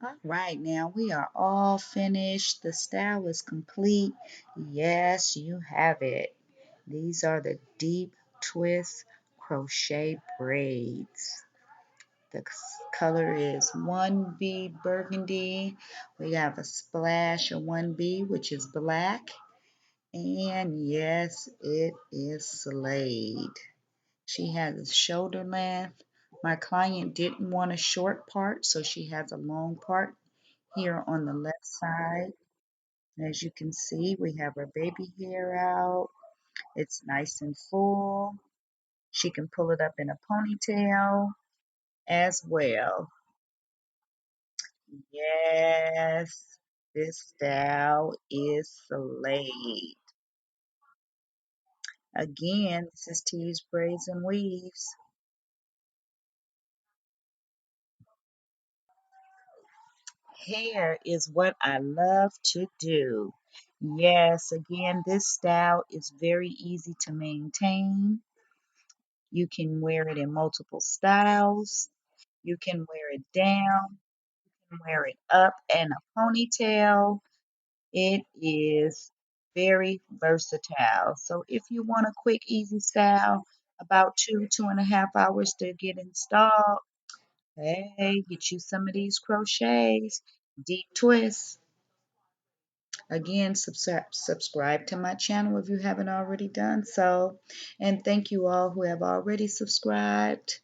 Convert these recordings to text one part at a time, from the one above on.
All right, now we are all finished. The style is complete. Yes, you have it. These are the deep twist crochet braids. The color is 1B burgundy. We have a splash of 1B, which is black. And yes, it is slayed. She has a shoulder length. My client didn't want a short part, so she has a long part here on the left side. As you can see, we have her baby hair out. It's nice and full. She can pull it up in a ponytail as well. Yes, this style is slayed. Again, this is Tees Braids and Weaves. Hair is what I love to do. Yes, again, this style is very easy to maintain. You can wear it in multiple styles. You can wear it down, you can wear it up in a ponytail. It is very versatile. So if you want a quick, easy style, about 2.5 hours to get installed, hey, get you some of these crochets, deep twists. Again, subscribe to my channel if you haven't already done so. And thank you all who have already subscribed.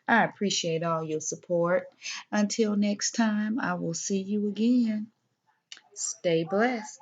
I appreciate all your support. Until next time, I will see you again. Stay blessed.